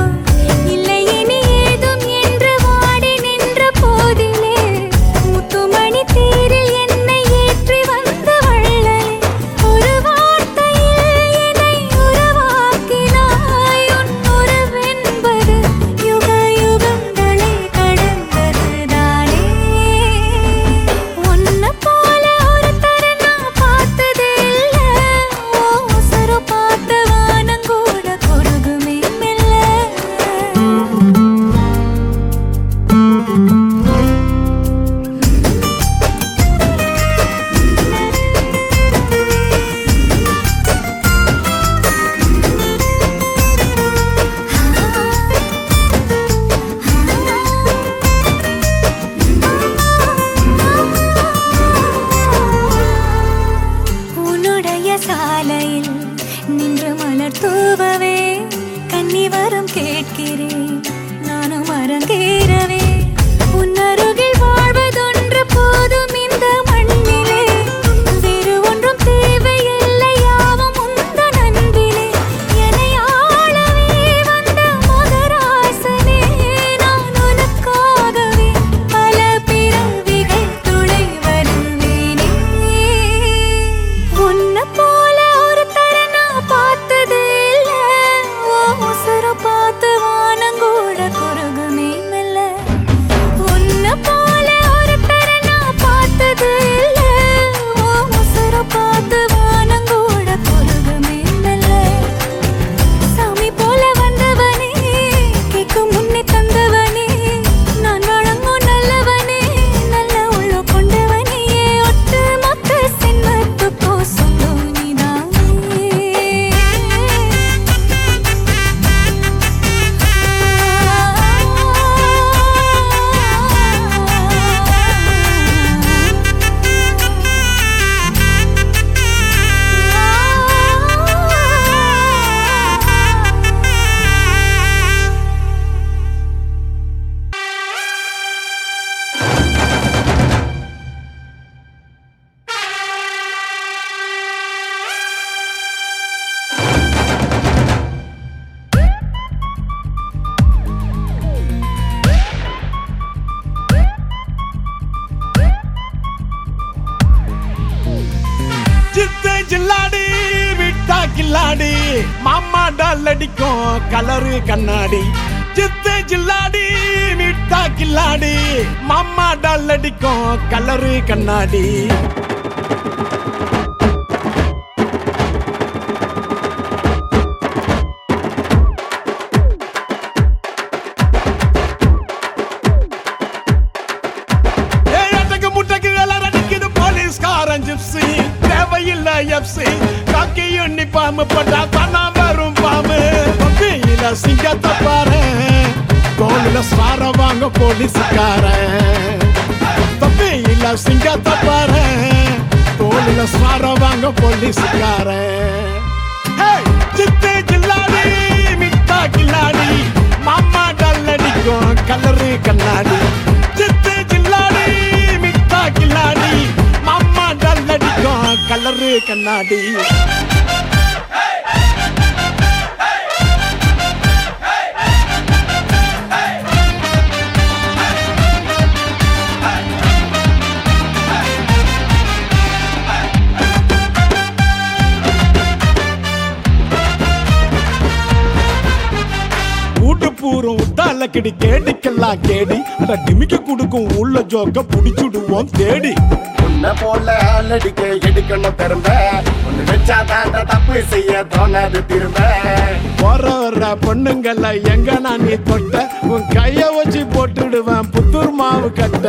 இல்லை இனி ஏதும் என்று வாடி நின்ற போதிலே முத்துமணி தேரில் என்னை ஏற்றி வந்த வள்ளலே ஒரு வார்த்தையில் என்னை உருவாக்கினாய் உன் உறவென்பது யுக யுகங்களை கடந்ததுதானே உன்னை போல ஒரு தர நான் பார்த்ததே இல்லை ஜில்லாடி விட்டா கில்லாடி மாமா டால் அடிக்கும் கலரு கண்ணாடி சித்து ஜில்லாடி விட்டா கில்லாடி மாமா டால் அடிக்கும் கலரு கண்ணாடி தேவையில்ல எப்சி காக்கி யூனிஃபார்ம் போட்டா தானா வரும் பாம்பு பப்பியில சிங்கத்தை பாரு தோளில ஸ்வார வாங்க போலீஸ்காரன் பப்பியில சிங்கத்தை பாரு தோளில ஸ்வார வாங்க போலீஸ்காரன் சித்து ஜில்லாடி மிட்டா கில்லாடி மாமா டால் அடிக்கும் கலரு கண்ணாடி சித்து ஜில்லாடி மிட்டா கில்லாடி மாமா டால் அடிக்கும் கலரு கண்ணாடி பூரம் உத்தால கிடி கேடிக்கெல்லாம் கேடி டிமிக்க குடுக்கும் உள்ள ஜோக்க புடிச்சுடுவோம் தேடி உன்ன போல ஆளடிக்க எடுக்கணும் திரும்ப ஒண்ணு வச்சா தாண்ட தப்பு செய்ய தோணாது திரும்ப வர பொண்ணுங்கள எங்க நான் நீ தொட்ட உன் கைய வச்சு போட்டுடுவேன் புத்தூர் மாவு கட்ட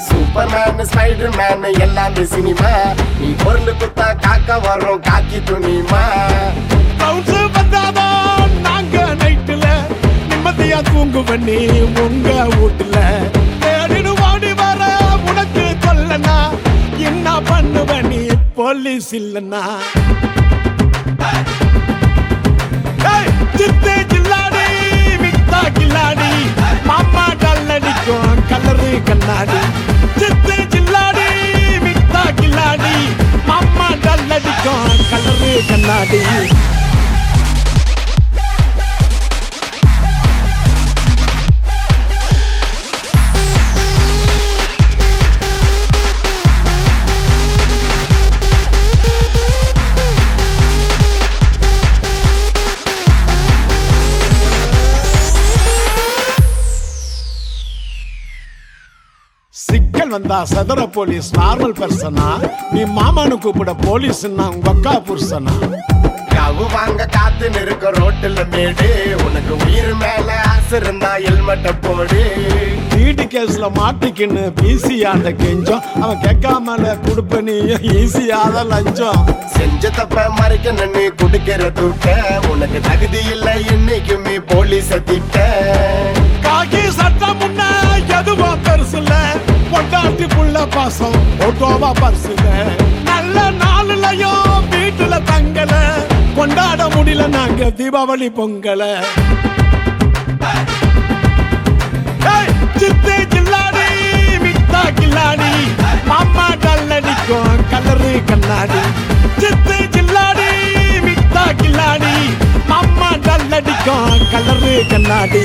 சூப்பர்மேன் ஸ்பைடர் மேன் எல்லாமே சினிமா நீ பொருள் குத்தா காக்க வரும் காக்கி துணிமா கவுன்ஸ் வந்தாதான் நாங்க நைட்டுல நிம்மதியா தூங்குவன் நீ உங்க வீட்டுல தேடிடு ஓடி வர உனக்கு சொல்லனா என்ன பண்ணுவ நீ போலீஸ் இல்லனா சித்து ஜில்லாடி மிட்டா கில்லாடி மாமா டால் அடிக்கும் கலரு கண்ணாடி சித்து ஜில்லாடி மிட்டா கில்லாடி மாமா டால் அடிக்கும் கலரு கண்ணாடி சிக்கல் வந்தா சதுர போலீஸ் நார்மல் பர்சனா நீ மாமானு கூப்பிட போலீஸ் உங்க அக்கா புருஷனா கவு வாங்க காத்து நிற்க ரோட்டுல மேடு உனக்கு உயிர் மேல ஆசை இருந்தா ஹெல்மெட்ட போடு வீட்டு கேஸ்ல மாட்டிக்கின்னு பிசியாண்ட கெஞ்சம் அவன் கேட்காமல கொடுப்ப நீ ஈஸியாத லஞ்சம் செஞ்ச தப்ப மறைக்க நின்னு குடுக்கிற தூட்ட உனக்கு தகுதி இல்லை இன்னைக்குமே போலீஸ திட்ட காக்கி சட்டம் முன்ன எதுவோ பெருசுல பொண்டாட்டி புள்ள பாசம் ஓட்டோவா பரிசுல நல்ல நாளுலயும் வீட்டுல தங்கல கொண்டாட முடியல நாங்க தீபாவளி பொங்கல சித்து ஜில்லாடி மிட்டா கில்லாடி மாமா டால் அடிக்கும் கலரு கண்ணாடி சித்து ஜில்லாடி மிட்டா கில்லாடி மாமா டால் அடிக்கும் கலரு கண்ணாடி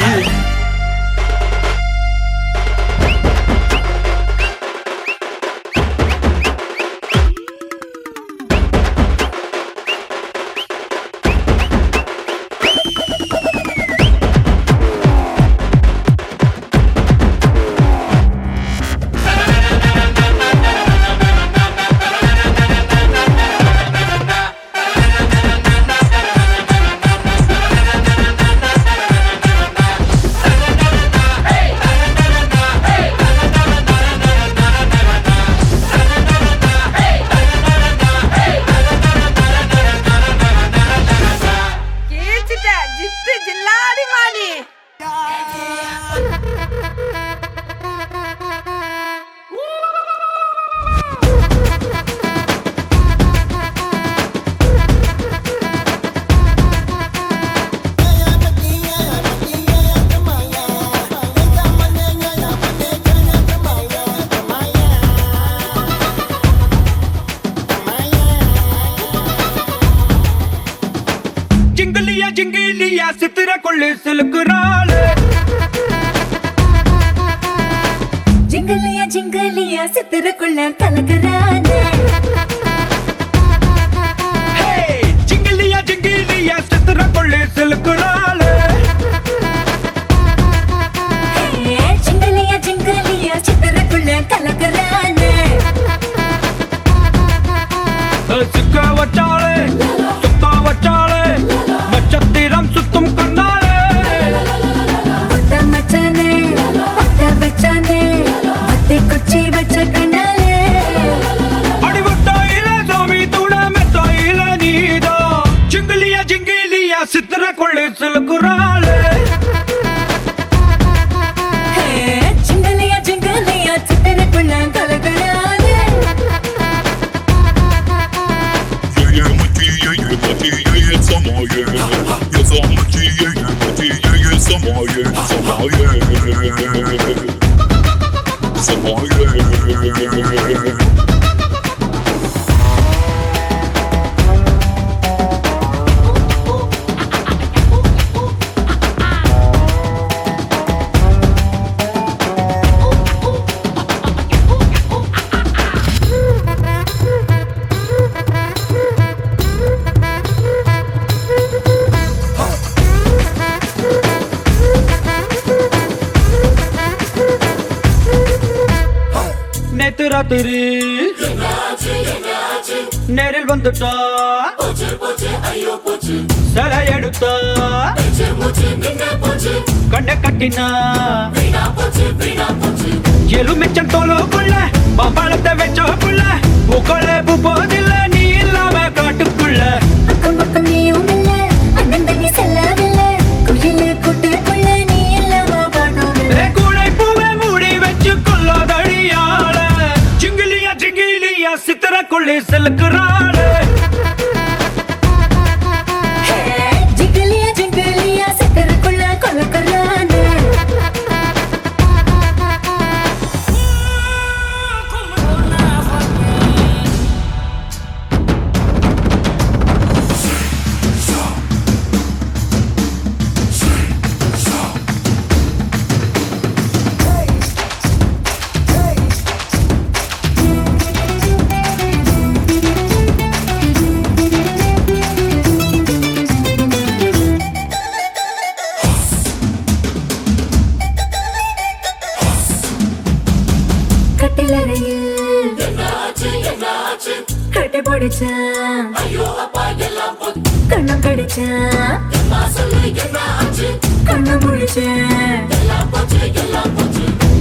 ஜிங்கிலியா சித்திர கொள்ளு சிலுக்குறாளு ஜிங்கிலியா சித்திர கொள்ள கலக்குறானே சித்திரக்குள்ளே செலுக்குறாளே சிங்கலியா சிங்கலியா சித்திரக்குள்ள கலக்குறானே சிக்க வச்சாளே சுத்தா வச்சாளே நட்சத்திரம் சுத்தும் கண்ணாளே ஒத்த மச்சானே ஒத்த வச்சானே ஒத்தை குச்சி வச்ச கண்ணாலே அடிவட்டாயில சாமி தூட மெத்தாயில நீதா சிங்கலியா சிங்கலியா சித்திரக்குள்ளே செலுக்குறாளே சிங்கலியா சிங்கலியா சித்திரக்குள்ள கலக்குறானே நேத்து ராத்திரி நேரில் வந்துட்டா சிலை எடுத்தா கண்ண கட்டினா எலுமிச்சம் தோலுக்குள்ள பம்பளத்தை வச்சோக்குள்ள பூக்களே பூ போதில்ல நீ இல்லாம காட்டுக்குள்ள அக்கம் பக்கம் நீயும் இல்ல அண்ணன் தண்ணி செல்லவில்ல குயில கூட்டுக்குள்ள நீ இல்லாம பாடணும் கூடை பூவை மூடி வச்சு கொள்ளாதடியாள சிங்கிலியா சிங்கிலியா சித்திரக்குள்ளே செலுக்குறாளே ஜிங்கலியா ஜிங்கலியா சித்திரக்குள்ள கலக்குறானே கட்டிலறையில் கட்டி போடுச்சான் கண்ணம் கடிச்சான் கண்ணம் முடிச்சேன்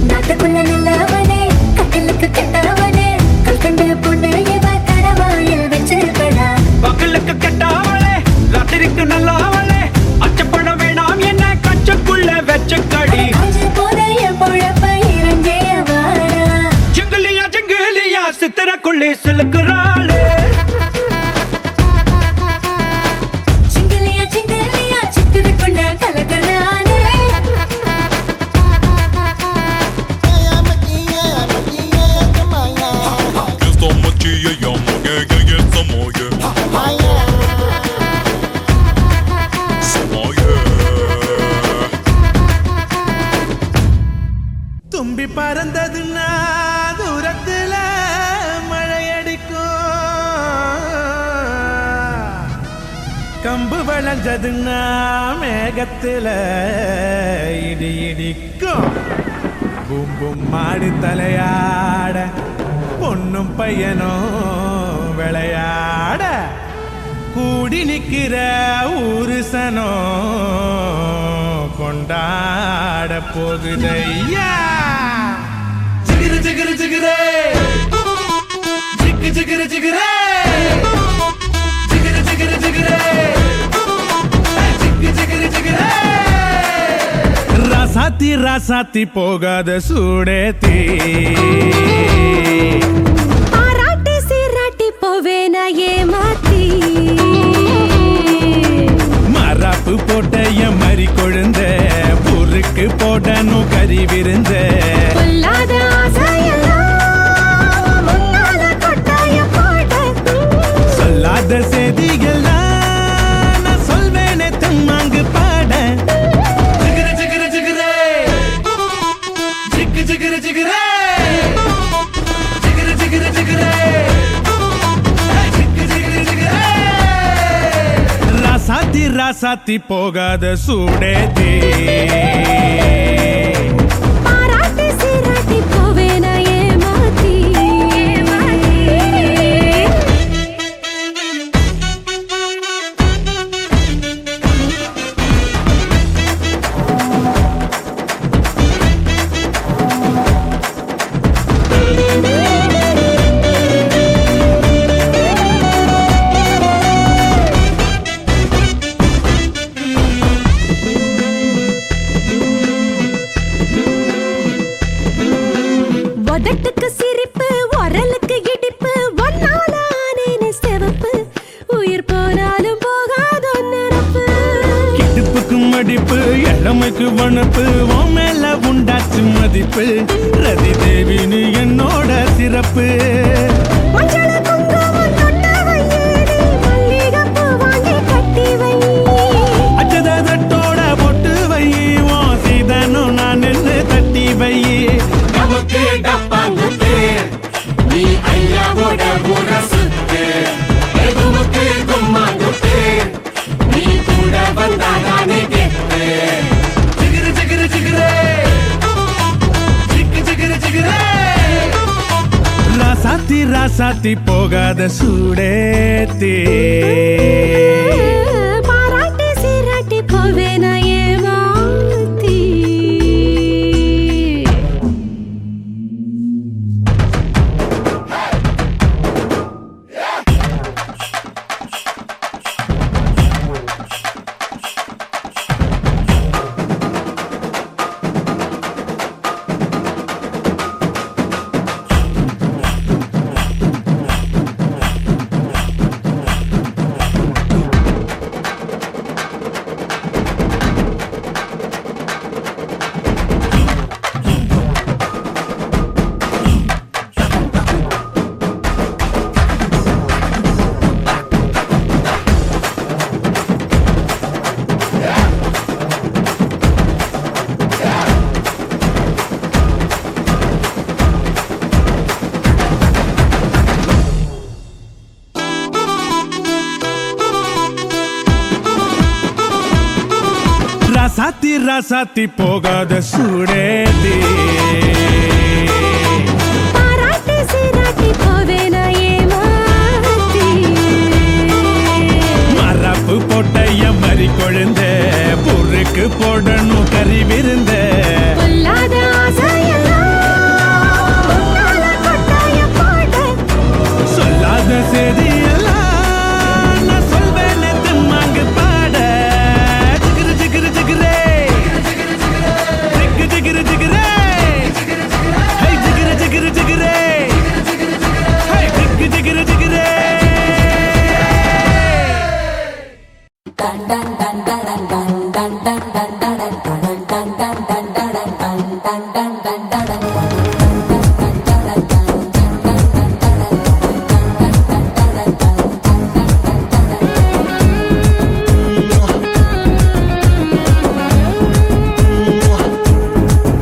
நாட்டுக்குள்ள நல்லவனே கட்டிலுக்கு கெட்டவனே கல்கண்ட பொண்ணு இவ கடவாயில் வச்சிருக்கடா பகலுக்கு கெட்டவளே ராத்திரிக்கு நல்லவளே அச்சப்பட வேணாம் என்ன கச்சக்குள்ள வச்ச கடி காஞ்சு போன என் பொழப்ப இறங்கிய வாடா சிங்கிலியா சிங்கிலியா சித்திரக்குள்ளே செலுக்குறாளே சிங்கலியா சிங்கலியா சித்திரக்குள்ள கலக்குறானே தும்பி பறந்ததுன்னா தூரத்துல மழையடிக்கும் கம்பு வளைஞ்சதுன்னா மேகத்துல இடி இடிக்கும் பூம் பூம் மாடி தலையாட பொண்ணும் பையனும் விளையாட கூடி நிக்கிற ஊருசனோ கொண்டாட போகுதையா ஜிகிரு ஜிகிரு ஜிகிரே ஜிகு ஜிகிரு ஜிகிரே ஜிகிரு ஜிகிரு ஜிகிரே ஜிகு ஜிகிரு ஜிகிரே ராசாத்தி ராசாத்தி போகாத சூடேத்தி பாராட்டி சீராட்டி போவேனா ஏமாத்தி மராப்பு போட்ட என் மறி கொழுந்த பொருக்கு போடணும் கறி விருந்த பொல்லாத ஆசையெல்லாம் முன்னால கொட்டாய போட சொல்லாத செய்திகள்லாம் நான் சொல்வேனே தெம்மாங்கு பாட ஜிகிரு ஜிகிரு ஜிகிரே ஜிகு ஜிகிரு ஜிகிரே ஜிகிரு ஜிகிரு ஜிகிரே ஜிகு ஜிகிரு ஜிகிரே ராசாத்தி ராசாத்தி போகாத சூடேதி பாராட்டி சீராட்டி போவேனா ஏமாத்தி உதட்டுக்கு சிரிப்பு உரலுக்கு இடிப்பு ஒன்னால ஆனேனே சிவப்பு உயிர் போனாலும் போகாதோ நினப்பு இடுப்புக்கு மடிப்பு இளமைக்கு வனப்பு உன் மேல உண்டாச்சு மதிப்பு ரதி தேவினு என்னோட சிறப்பு மஞ்சள குங்குமம் தொட்ட வையேடி மல்லிகைப்பூ வாங்கி கட்டி வை அச்சதட்டோட பொட்டு வை உன் சீதனும் நான் நின்று தட்டி வை நமக்கு டப்பாங்குத்து நீ ஐயாவோட முரசுத்து எதுவுக்கு கும்மாங்குத்து நீ கூட வந்தாதானே கெத்து ஜிகிரு ஜிகிரு ஜிகிரே ஜிகு ஜிகிரு ஜிகிரே ராசாத்தி ராசாத்தி போகாத சூடேத்தி பாராட்டி சீராட்டி போவேனா ஏமாத்தி ராசாத்தி ராசாத்தி போகாத சூடேத்தி பாராட்டி சீராட்டி போவேனா ஏமாத்தி மரப்பு போட்டைய மறி கொழுந்த பொருக்கு போடணும் கறி விருந்த பொல்லாத ஆசையெல்லாம் உன்னால கொட்டாய போட சொல்லாத செய்தியெல்லாம் நான் சொல்வேன் மாங்கு பாட ஜிகிரு ஜிகிரு ஜிகிரே ஜிகு ஜிகிரு ஜிகிரே ஹை ஜிகிரு ஜிகிரு ஜிகிரே ஹை ஜிகு ஜிகிரு ஜிகிரே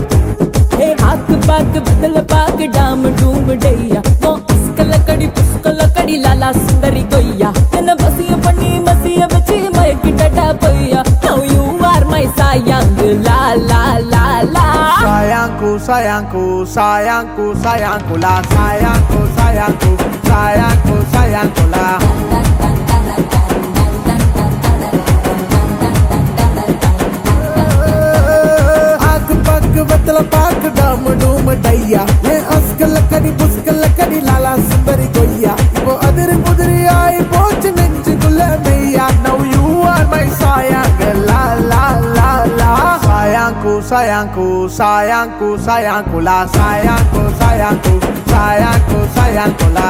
आक पाक बदल पाक डाम डूम डैया वो अस्कल कड़ी लाला सुंदरी गोइया तेन बसिया पन्नी मसिया बची मयकी डडा पैया now you are my sayang la la la la sayangku sayangku sayangku sayangku la sayangku sayangku sayangku sayangku la बतला पाक डाम डूम डैया ये अस्कल कड़ी लाला सुंदरी गोइया वो अदर मुदरी आई पोच नेंजुकुल्ल मैया now you are my sayang la la la la sayangku sayangku sayangku sayangku la sayangku sayangku sayangku sayangku la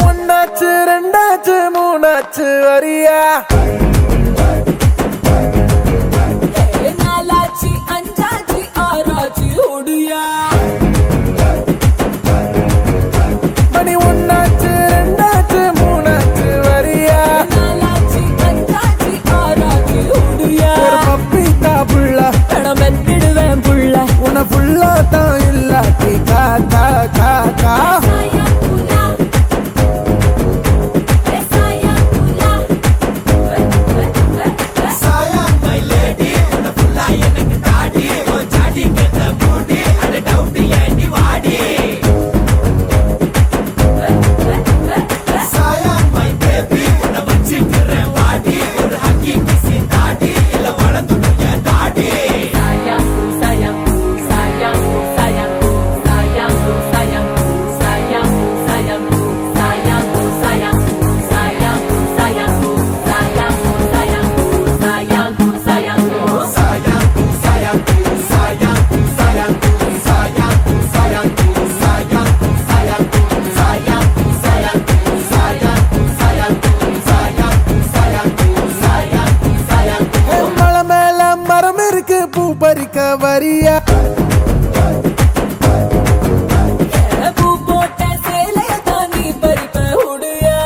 ஒன்னாச்சு ரெண்டாச்சு மூணாச்சு வரியா பறிக்க வரியா பூ போட்ட சேலைய தாண்டி பறிப்ப உடையா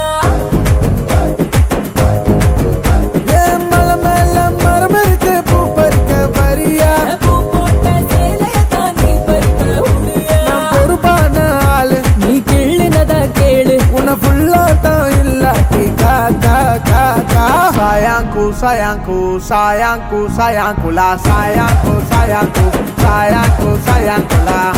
ஏன் மலை மேல மரம் இருக்கு பூ பறிக்க வரியா பூ போட்ட சேலைய தாண்டி பறிப்ப உடையா நான் பொறுப்பான ஆளு நீ கிள்ளினத கேளு உன்னை ஃபுல்லாட்டம் இல்லாட்டி காக்கா காக்கா sayangku sayangku sayangku sayangku lah sayangku sayangku sayangku sayangku lah